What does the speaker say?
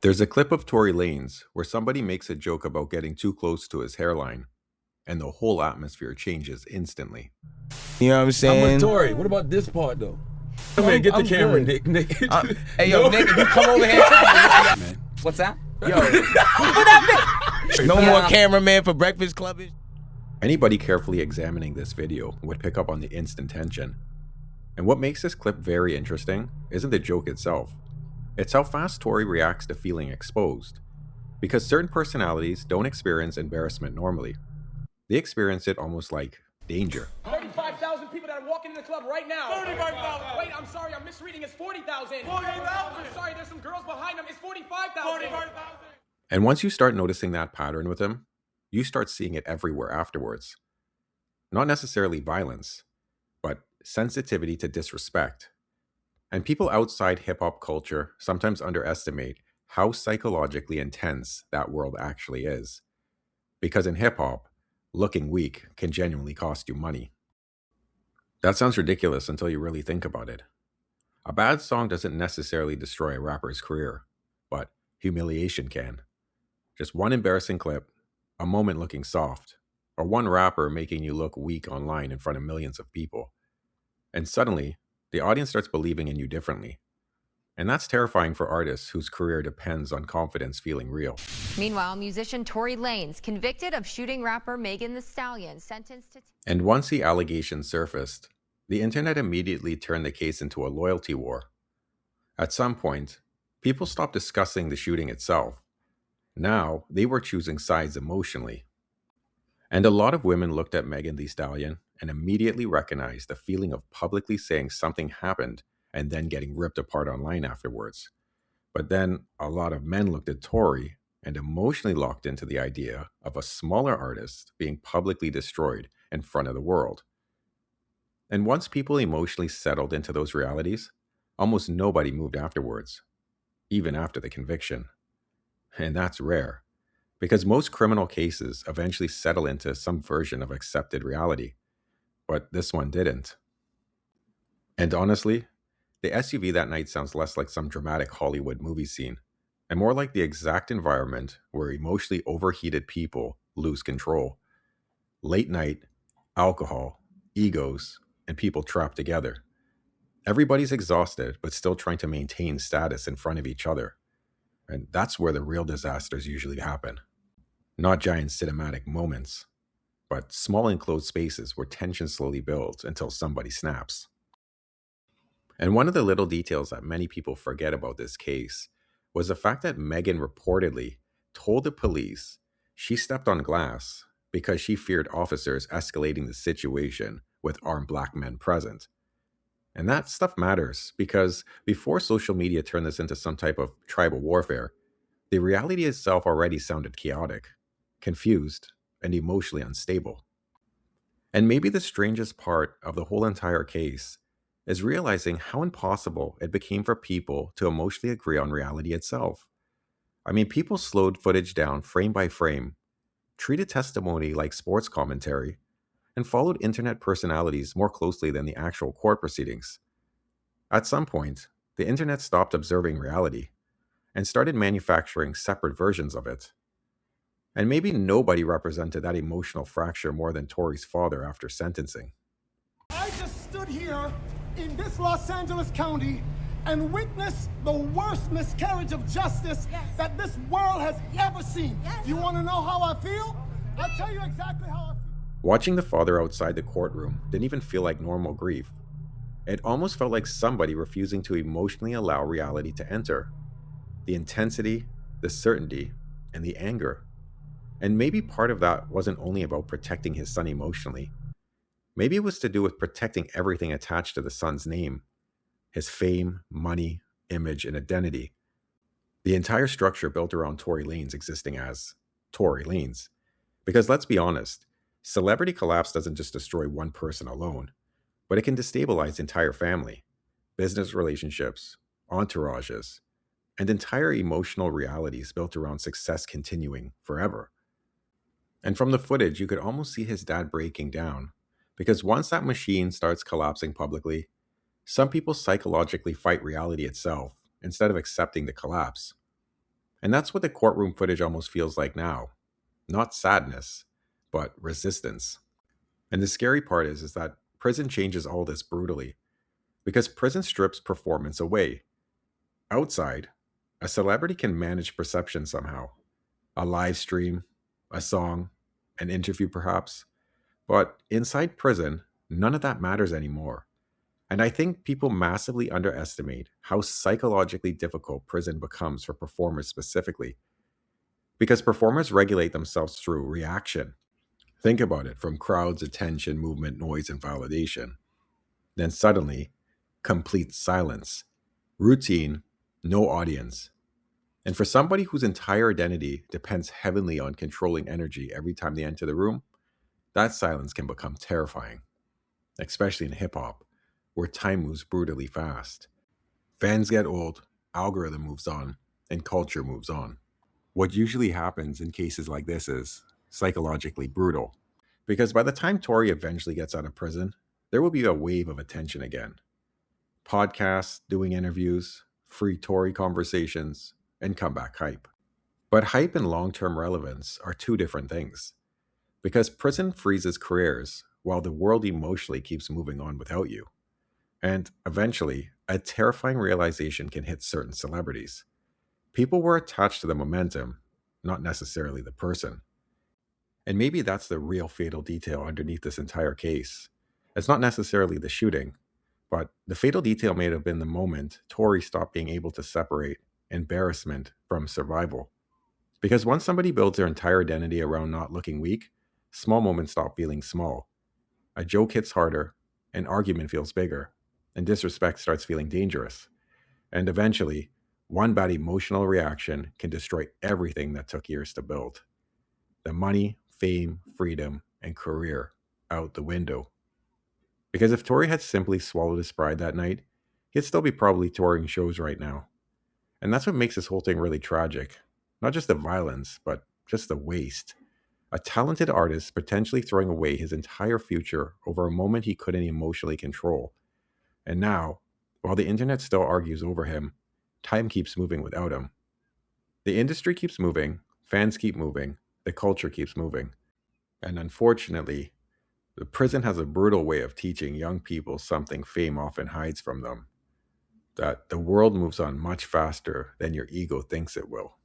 There's a clip of Tory Lanez where somebody makes a joke about getting too close to his hairline, and the whole atmosphere changes instantly. You know what I'm I'm with saying? Tory. What about this part though? Come here, get the I'm camera, good. Nick. Hey, yo, Nick, if you come over here. Man. What's that? Yo. No more cameraman for Breakfast Club. Anybody carefully examining this video would pick up on the instant tension. And what makes this clip very interesting isn't the joke itself. It's how fast Tory reacts to feeling exposed. Because certain personalities don't experience embarrassment normally. They experience it almost like danger. 35,000 people that are walking in the club right now. 35,000. Wait, I'm sorry, I'm misreading. It's 40,000. 40,000. I'm sorry, there's some girls behind them. It's 45,000. 45,000. And once you start noticing that pattern with him, you start seeing it everywhere afterwards. Not necessarily violence, but sensitivity to disrespect. And people outside hip-hop culture sometimes underestimate how psychologically intense that world actually is. Because in hip-hop, looking weak can genuinely cost you money. That sounds ridiculous until you really think about it. A bad song doesn't necessarily destroy a rapper's career, but Humiliation can. Just one embarrassing clip, a moment looking soft, or one rapper making you look weak online in front of millions of people. And suddenly, the audience starts believing in you differently. And that's terrifying for artists whose career depends on confidence feeling real. Meanwhile, musician Tory Lanez, convicted of shooting rapper Megan Thee Stallion, sentenced to... And once the allegations surfaced, the internet immediately turned the case into a loyalty war. At some point, people stopped discussing the shooting itself. Now, they were choosing sides emotionally. And a lot of women looked at Megan Thee Stallion and immediately recognized the feeling of publicly saying something happened and then getting ripped apart online afterwards. But then a lot of men looked at Tory and emotionally locked into the idea of a smaller artist being publicly destroyed in front of the world. And once people emotionally settled into those realities, almost nobody moved afterwards, even after the conviction. And that's rare, because most criminal cases eventually settle into some version of accepted reality. But this one didn't. And honestly, the SUV that night sounds less like some dramatic Hollywood movie scene, and more like the exact environment where emotionally overheated people lose control. Late night, alcohol, egos, and people trapped together. Everybody's exhausted, but still trying to maintain status in front of each other. And that's where the real disasters usually happen. Not giant cinematic moments, but small enclosed spaces where tension slowly builds until somebody snaps. And one of the little details that many people forget about this case was the fact that Megan reportedly told the police she stepped on glass because she feared officers escalating the situation with armed black men present. And that stuff matters because before social media turned this into some type of tribal warfare, the reality itself already sounded chaotic, confused, and emotionally unstable. And maybe the strangest part of the whole entire case is realizing how impossible it became for people to emotionally agree on reality itself. I mean, people slowed footage down frame by frame, treated testimony like sports commentary, and followed internet personalities more closely than the actual court proceedings. At some point, the internet stopped observing reality and started manufacturing separate versions of it. And maybe nobody represented that emotional fracture more than Tory's father after sentencing. I just stood here in this Los Angeles County and witnessed the worst miscarriage of justice that this world has ever seen. You want to know how I feel? I'll tell you exactly how I feel. Watching the father outside the courtroom didn't even feel like normal grief. It almost felt like somebody refusing to emotionally allow reality to enter. The intensity, the certainty, and the anger. And maybe part of that wasn't only about protecting his son emotionally. Maybe it was to do with protecting everything attached to the son's name. His fame, money, image, and identity. The entire structure built around Tory Lanez existing as Tory Lanez. Because let's be honest, celebrity collapse doesn't just destroy one person alone, but it can destabilize entire family, business relationships, entourages, and entire emotional realities built around success continuing forever. And from the footage, you could almost see his dad breaking down, because once that machine starts collapsing publicly, some people psychologically fight reality itself instead of accepting the collapse. And that's what the courtroom footage almost feels like now. Not sadness, but resistance. And the scary part is that prison changes all this brutally, because prison strips performance away. Outside, a celebrity can manage perception somehow. A live stream, a song, an interview perhaps. But inside prison, none of that matters anymore. And I think people massively underestimate how psychologically difficult prison becomes for performers specifically. Because performers regulate themselves through reaction. Think about it, from crowds, attention, movement, noise, and validation. Then suddenly, complete silence. Routine, no audience. And for somebody whose entire identity depends heavily on controlling energy every time they enter the room, that silence can become terrifying. Especially in hip hop, where time moves brutally fast. Fans get old, algorithm moves on, and culture moves on. What usually happens in cases like this is psychologically brutal. Because by the time Tory eventually gets out of prison, there will be a wave of attention again. Podcasts, doing interviews, free Tory conversations, and comeback hype. But hype and long-term relevance are two different things. Because prison freezes careers while the world emotionally keeps moving on without you. And eventually, a terrifying realization can hit certain celebrities. People were attached to the momentum, not necessarily the person. And maybe that's the real fatal detail underneath this entire case. It's not necessarily the shooting, but the fatal detail may have been the moment Tory stopped being able to separate embarrassment from survival. Because once somebody builds their entire identity around not looking weak, small moments stop feeling small. A joke hits harder, an argument feels bigger, and disrespect starts feeling dangerous. And eventually, one bad emotional reaction can destroy everything that took years to build. The money, fame, freedom, and career out the window. Because if Tory had simply swallowed his pride that night, he'd still be probably touring shows right now. And that's what makes this whole thing really tragic. Not just the violence, but just the waste. A talented artist potentially throwing away his entire future over a moment he couldn't emotionally control. And now, while the internet still argues over him, time keeps moving without him. The industry keeps moving, fans keep moving, the culture keeps moving. And unfortunately, the prison has a brutal way of teaching young people something fame often hides from them. That the world moves on much faster than your ego thinks it will.